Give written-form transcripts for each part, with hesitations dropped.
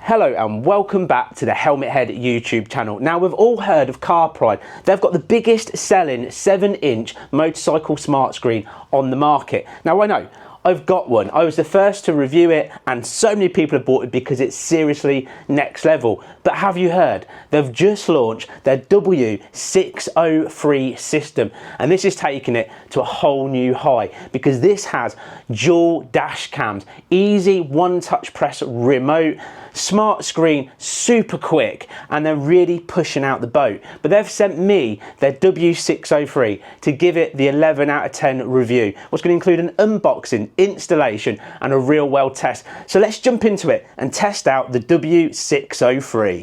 Hello and welcome back to the Helmet Head YouTube channel. Now, we've all heard of Carpride. They've got the biggest selling 7-inch motorcycle smart screen on the market. Now, I know I've got one. I was the first to review it and so many people have bought it because it's seriously next level. But have you heard? They've just launched their W603 system, and this is taking it to a whole new high because this has dual dash cams, easy one-touch press remote, smart screen, super quick, and they're really pushing out the boat. But they've sent me their W603 to give it the 11 out of 10 review. What's going to include an unboxing, installation, and a real world test. So let's jump into it and test out the W603.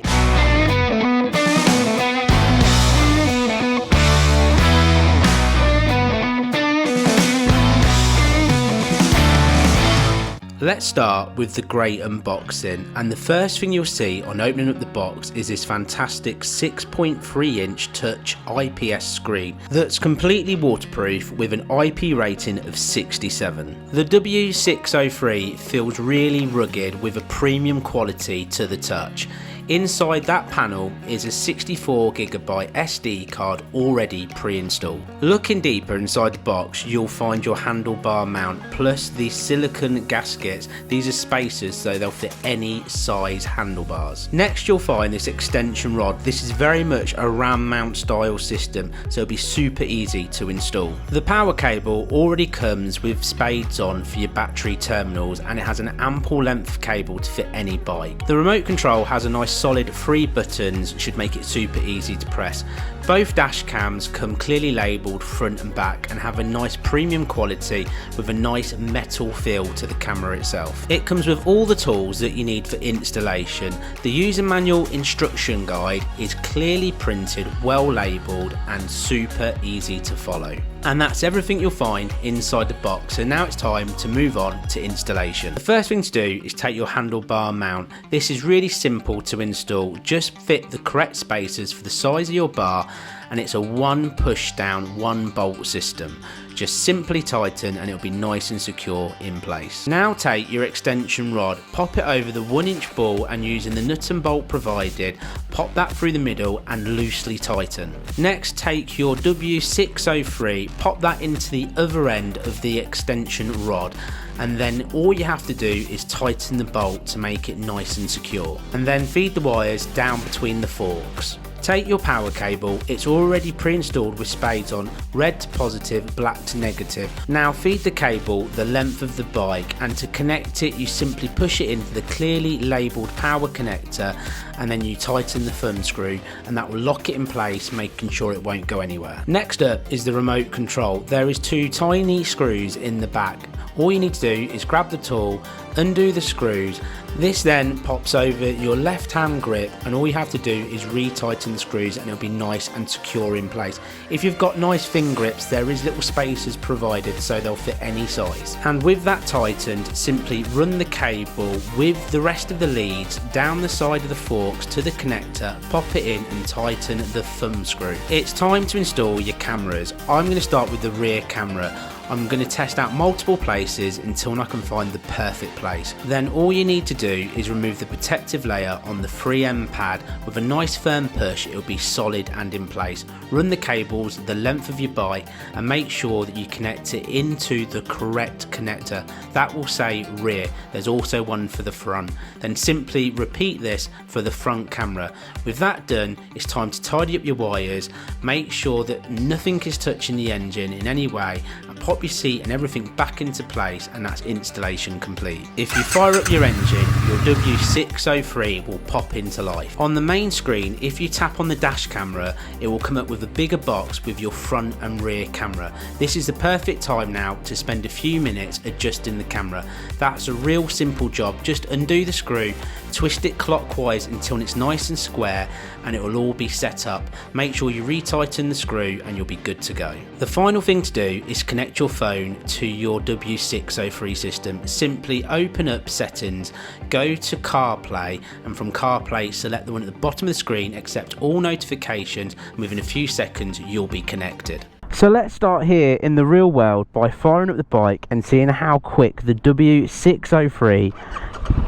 Let's start with the great unboxing, and the first thing you'll see on opening up the box is this fantastic 6.3-inch touch IPS screen that's completely waterproof with an IP rating of 67. The W603 feels really rugged with a premium quality to the touch. Inside that panel is a 64GB SD card already pre-installed. Looking deeper inside the box, you'll find your handlebar mount plus the silicone gaskets. These are spacers so they'll fit any size handlebars. Next, you'll find this extension rod. This is very much a ram mount style system, so it'll be super easy to install. The power cable already comes with spades on for your battery terminals, and it has an ample length of cable to fit any bike. The remote control has a nice solid 3 buttons, should make it super easy to press. Both dash cams come clearly labelled front and back and have a nice premium quality with a nice metal feel to the camera itself. It comes with all the tools that you need for installation. The user manual instruction guide is clearly printed, well labelled and super easy to follow. And that's everything you'll find inside the box. So now it's time to move on to installation. The first thing to do is take your handlebar mount. This is really simple to install. Just fit the correct spacers for the size of your bar, and it's a one push down, one bolt system. Just simply tighten and it'll be nice and secure in place. Now take your extension rod, pop it over the 1-inch ball, and using the nut and bolt provided, pop that through the middle and loosely tighten. Next, take your W603, pop that into the other end of the extension rod, and then all you have to do is tighten the bolt to make it nice and secure, and then feed the wires down between the forks. Take your power cable, it's already pre-installed with spades on, red to positive, black to negative. Now feed the cable the length of the bike, and to connect it you simply push it into the clearly labelled power connector, and then you tighten the thumb screw and that will lock it in place, making sure it won't go anywhere. Next up is the remote control. There is 2 tiny screws in the back. All you need to do is grab the tool, undo the screws. This then pops over your left hand grip, and all you have to do is retighten the screws and it'll be nice and secure in place. If you've got nice finger grips, there is little spacers provided so they'll fit any size. And with that tightened, simply run the cable with the rest of the leads down the side of the forks to the connector, pop it in and tighten the thumb screw. It's time to install your cameras. I'm going to start with the rear camera. I'm going to test out multiple places until I can find the perfect place. Then all you need to do is remove the protective layer on the 3M pad. With a nice firm push, it'll be solid and in place. Run the cables the length of your bike and make sure that you connect it into the correct connector. That will say rear. There's also one for the front. Then simply repeat this for the front camera. With that done, it's time to tidy up your wires. Make sure that nothing is touching the engine in any way, and pop your seat and everything back into place, and that's installation complete. If you fire up your engine, your W603 will pop into life. On the main screen, if you tap on the dash camera, it will come up with a bigger box with your front and rear camera. This is the perfect time now to spend a few minutes adjusting the camera. That's a real simple job. Just undo the screw, twist it clockwise until it's nice and square, and it will all be set up. Make sure you retighten the screw and you'll be good to go. The final thing to do is connect your phone to your W603 system. Simply open up settings, go to CarPlay, and from CarPlay select the one at the bottom of the screen, accept all notifications, and within a few seconds you'll be connected. So let's start here in the real world by firing up the bike and seeing how quick the W603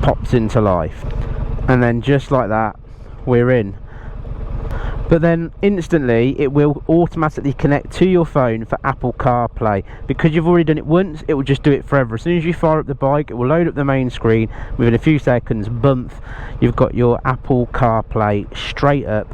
pops into life. and then just like that we're in. But then instantly it will automatically connect to your phone for Apple CarPlay. Because you've already done it once, it will just do it forever. As soon as you fire up the bike, it will load up the main screen. Within a few seconds, bump, you've got your Apple CarPlay straight up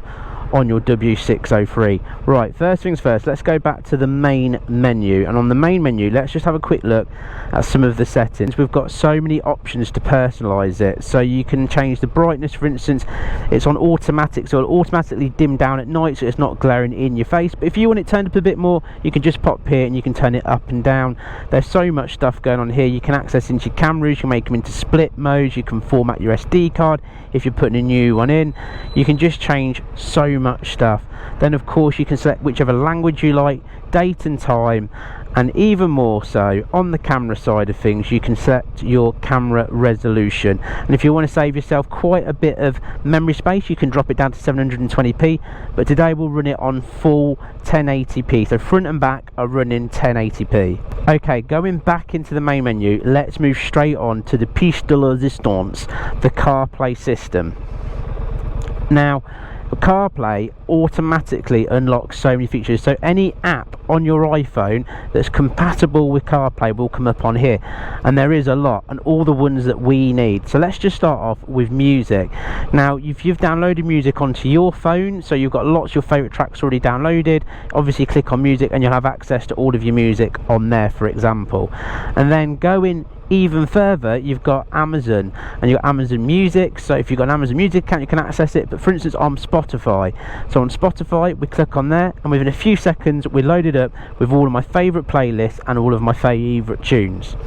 on your W603. Right, first things first, let's go back to the main menu, and on the main menu let's just have a quick look at some of the settings. We've got so many options to personalize it. So you can change the brightness, for instance. It's on automatic, so it'll automatically dim down at night so it's not glaring in your face. But if you want it turned up a bit more, you can just pop here and you can turn it up and down. There's so much stuff going on here. You can access into your cameras, you can make them into split modes, you can format your SD card if you're putting a new one in. You can just change so much stuff. Then of course you can select whichever language you like, date and time, and even more so on the camera side of things you can set your camera resolution. And if you want to save yourself quite a bit of memory space, you can drop it down to 720p, but today we'll run it on full 1080p, so front and back are running 1080p. Okay, going back into the main menu, let's move straight on to the piece de resistance, the CarPlay system. Now CarPlay automatically unlocks so many features, so any app on your iPhone that's compatible with CarPlay will come up on here, and there is a lot, and all the ones that we need. So let's just start off with music. Now if you've downloaded music onto your phone, so you've got lots of your favorite tracks already downloaded, obviously click on music and you'll have access to all of your music on there, for example. And then going even further, you've got Amazon, and you've got Amazon Music. So if you've got an Amazon Music account, you can access it. But for instance on Spotify, so on Spotify we click on there, and within a few seconds we're loaded up with all of my favourite playlists and all of my favourite tunes.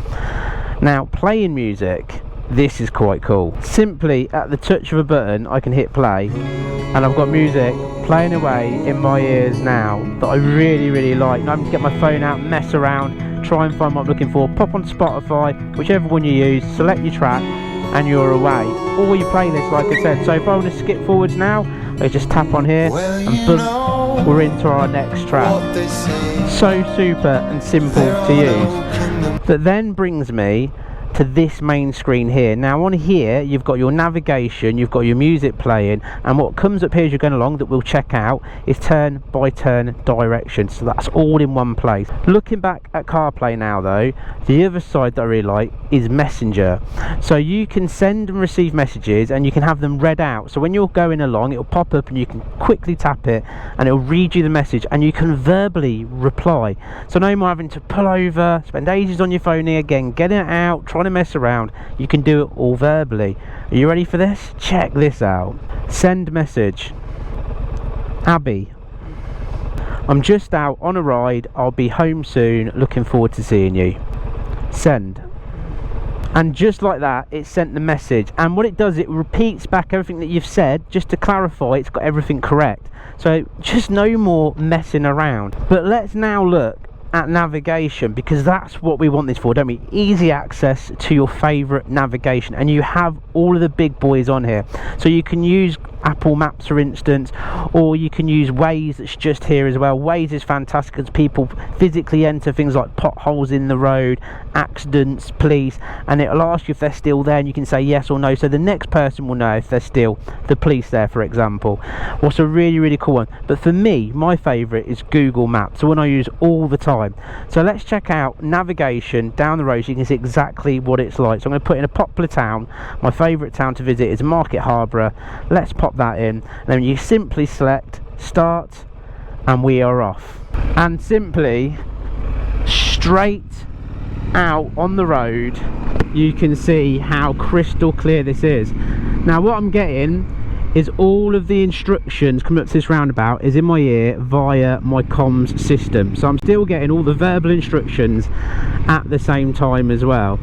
Now playing music, this is quite cool. Simply at the touch of a button I can hit play, and I've got music playing away in my ears now that I really like. Now I can get my phone out, mess around, try and find what I'm looking for, pop on Spotify, whichever one you use, select your track, and you're away. All your playlists, like I said. So if I want to skip forwards now, I just tap on here and boom, we're into our next track. So super and simple to use. That then brings me to this main screen here. Now on here you've got your navigation, you've got your music playing, and what comes up here as you're going along that we'll check out is turn by turn direction. So that's all in one place. Looking back at CarPlay now though, the other side that I really like is Messenger. So you can send and receive messages and you can have them read out. So when you're going along it'll pop up and you can quickly tap it and it'll read you the message, and you can verbally reply. So no more having to pull over, spend ages on your phone here again, getting it out, trying to mess around. You can do it all verbally. Are you ready for this? Check this out. Send message. Abby, I'm just out on a ride, I'll be home soon, looking forward to seeing you. Send. And just like that it sent the message, and what it does, it repeats back everything that you've said just to clarify it's got everything correct. So just no more messing around. But let's now look at navigation, because that's what we want this for, don't we? Easy access to your favorite navigation, and you have all of the big boys on here. So you can use Apple Maps for instance, or you can use Waze, that's just here as well. Waze is fantastic because people physically enter things like potholes in the road, accidents, police, and it'll ask you if they're still there, and you can say yes or no, so the next person will know if they're still the police there, for example. What's a really cool one, but for me my favorite is Google Maps, the one I use all the time. So let's check out navigation down the road so you can see exactly what it's like. So I'm going to put in a popular town. My favorite town to visit is Market Harborough. Let's pop that in, and then you simply select start and we are off, and simply straight out on the road you can see how crystal clear this is. Now what I'm getting is all of the instructions coming up to this roundabout is in my ear via my comms system, so I'm still getting all the verbal instructions at the same time as well.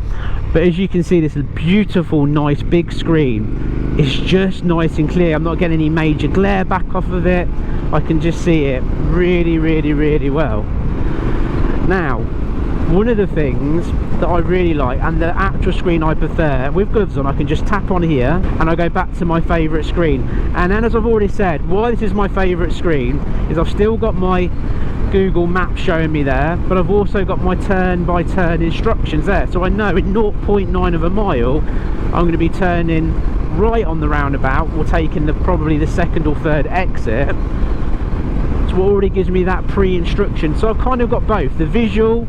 But as you can see, this beautiful nice big screen is just nice and clear. I'm not getting any major glare back off of it. I can just see it really well. Now one of the things that I really like, and the actual screen I prefer, with gloves on I can just tap on here and I go back to my favourite screen. And then, as I've already said, why this is my favourite screen is I've still got my Google Maps showing me there, but I've also got my turn by turn instructions there, so I know in 0.9 of a mile I'm going to be turning right on the roundabout or taking probably the second or third exit. So it already gives me that pre-instruction. So I've kind of got both the visual,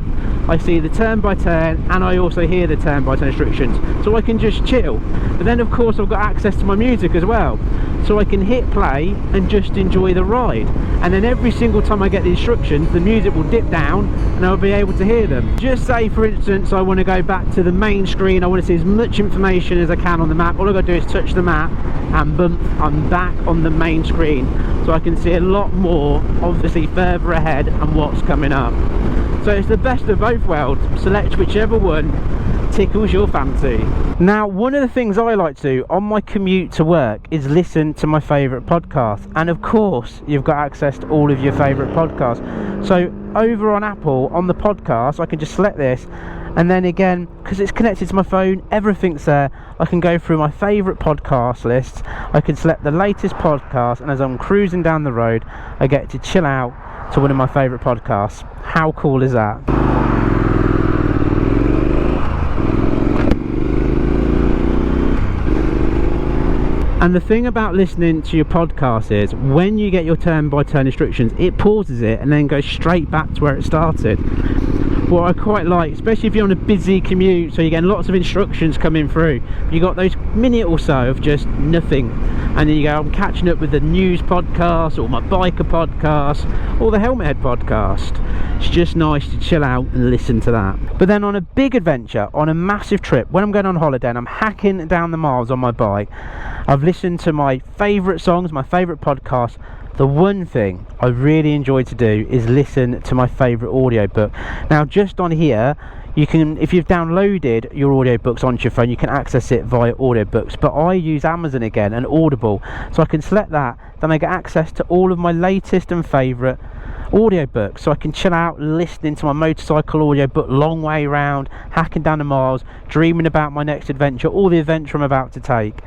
I see the turn by turn, and I also hear the turn by turn instructions, so I can just chill. But then of course I've got access to my music as well, so I can hit play and just enjoy the ride. And then every single time I get the instructions, the music will dip down and I'll be able to hear them. Just say for instance I want to go back to the main screen, I want to see as much information as I can on the map. All I've got to do is touch the map and boom, I'm back on the main screen, so I can see a lot more, obviously further ahead, and what's coming up. So it's the best of both worlds. Select whichever one tickles your fancy. Now, one of the things I like to do on my commute to work is listen to my favourite podcasts, and of course you've got access to all of your favourite podcasts. So over on Apple, on the podcast, I can just select this, and then again, because it's connected to my phone, everything's there. I can go through my favourite podcast lists, I can select the latest podcast, and as I'm cruising down the road I get to chill out to one of my favourite podcasts. How cool is that? And the thing about listening to your podcast is when you get your turn by turn instructions, it pauses it and then goes straight back to where it started. What I quite like, especially if you're on a busy commute, so you're getting lots of instructions coming through, you got those minute or so of just nothing, and then you go, I'm catching up with the news podcast or my biker podcast or the Helmet Head podcast. It's just nice to chill out and listen to that. But then on a big adventure, on a massive trip, when I'm going on holiday and I'm hacking down the miles on my bike, I've listened to my favourite songs, my favourite podcasts. The one thing I really enjoy to do is listen to my favourite audiobook. Now just on here, you can, if you've downloaded your audiobooks onto your phone, you can access it via audiobooks, but I use Amazon again and Audible, so I can select that, then I get access to all of my latest and favourite audiobooks, so I can chill out listening to my motorcycle audiobook, long way round, hacking down the miles, dreaming about my next adventure, or the adventure I'm about to take.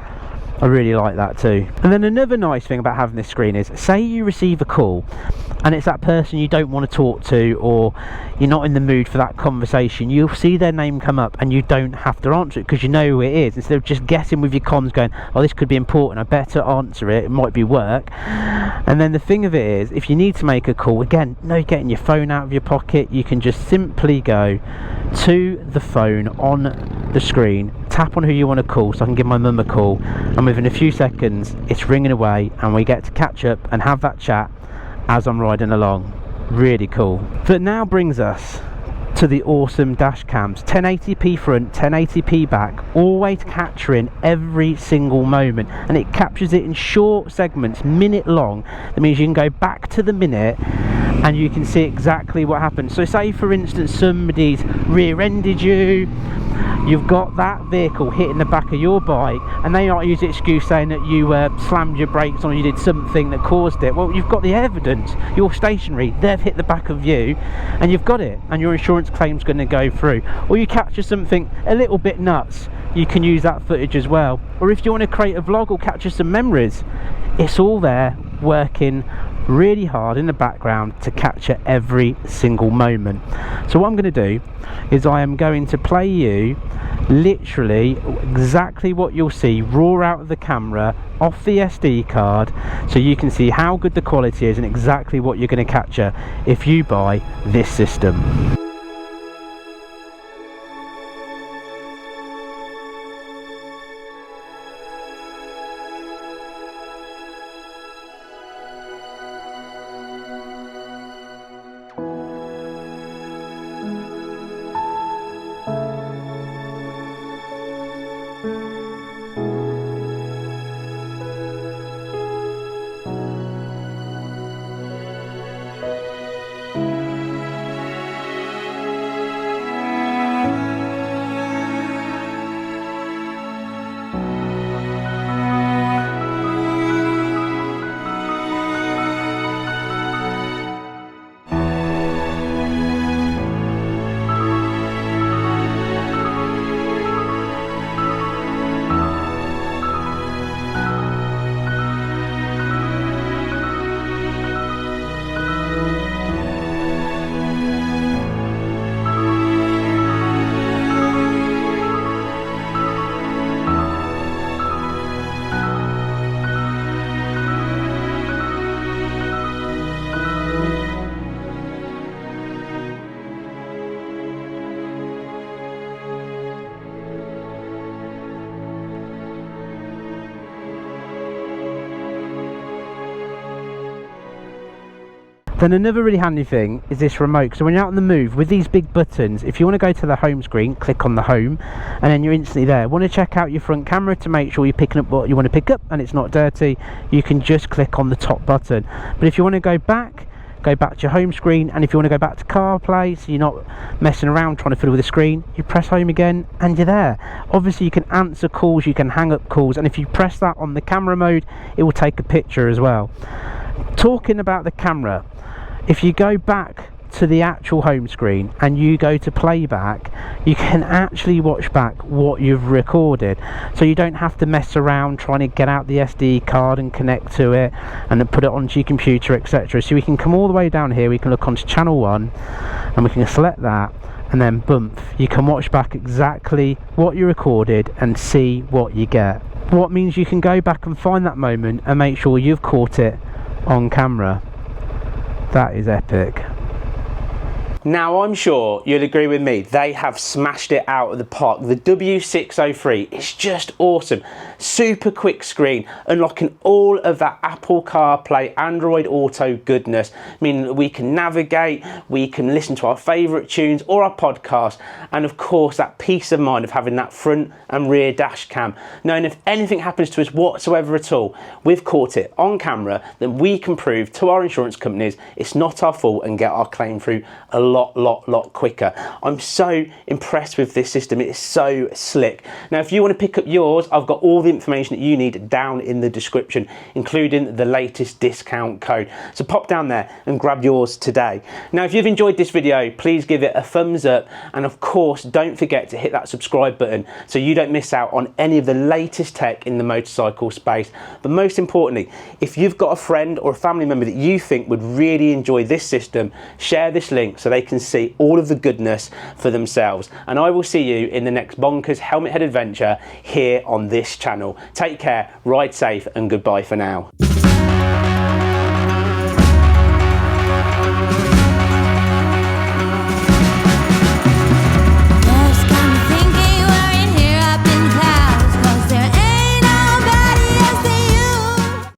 I really like that too. And then another nice thing about having this screen is, say you receive a call and it's that person you don't want to talk to, or you're not in the mood for that conversation, you'll see their name come up and you don't have to answer it because you know who it is, instead of just guessing with your comms going, oh, this could be important, I better answer it, it might be work. And then the thing of it is, if you need to make a call, again, no getting your phone out of your pocket, you can just simply go to the phone on the screen, tap on who you want to call, so I can give my mum a call, and within a few seconds it's ringing away and we get to catch up and have that chat as I'm riding along. Really cool. That now brings us to the awesome dash cams. 1080p front, 1080p back, always capturing every single moment, and it captures it in short segments, minute long. That means you can go back to the minute and you can see exactly what happened. So say for instance somebody's rear-ended you, you've got that vehicle hitting the back of your bike, and they might use the excuse saying that you slammed your brakes on, or you did something that caused it. Well, you've got the evidence, you're stationary, they've hit the back of you, and you've got it, and your insurance claim's going to go through. Or you capture something a little bit nuts, you can use that footage as well. Or if you want to create a vlog or capture some memories, it's all there working really hard in the background to capture every single moment. So what I'm going to do is I am going to play you literally exactly what you'll see raw out of the camera off the SD card, so you can see how good the quality is and exactly what you're going to capture if you buy this system. Then another really handy thing is this remote. So when you're out on the move with these big buttons, if you want to go to the home screen, click on the home, and then you're instantly there. Want to check out your front camera to make sure you're picking up what you want to pick up and it's not dirty, you can just click on the top button. But if you want to go back to your home screen, and if you want to go back to CarPlay so you're not messing around trying to fiddle with the screen, you press home again and you're there. Obviously you can answer calls, you can hang up calls, and if you press that on the camera mode, it will take a picture as well. Talking about the camera, if you go back to the actual home screen and you go to playback, you can actually watch back what you've recorded, so you don't have to mess around trying to get out the SD card and connect to it and then put it onto your computer, etc. So we can come all the way down here, we can look onto channel 1 and we can select that, and then bump, you can watch back exactly what you recorded and see what you get. What means you can go back and find that moment and make sure you've caught it on camera. That is epic. Now I'm sure you'll agree with me, they have smashed it out of the park. The W603 is just awesome. Super quick screen, unlocking all of that Apple CarPlay, Android Auto goodness, meaning that we can navigate, we can listen to our favourite tunes or our podcast, and of course that peace of mind of having that front and rear dash cam, knowing if anything happens to us whatsoever at all, we've caught it on camera, then we can prove to our insurance companies it's not our fault and get our claim through a lot quicker. I'm so impressed with this system. It is so slick. Now if you want to pick up yours, I've got all the information that you need down in the description, including the latest discount code, so pop down there and grab yours today. Now if you've enjoyed this video, please give it a thumbs up, and of course don't forget to hit that subscribe button so you don't miss out on any of the latest tech in the motorcycle space. But most importantly, if you've got a friend or a family member that you think would really enjoy this system, share this link so they can see all of the goodness for themselves. And I will see you in the next bonkers helmet head adventure here on this channel. Take care, ride safe, and goodbye for now.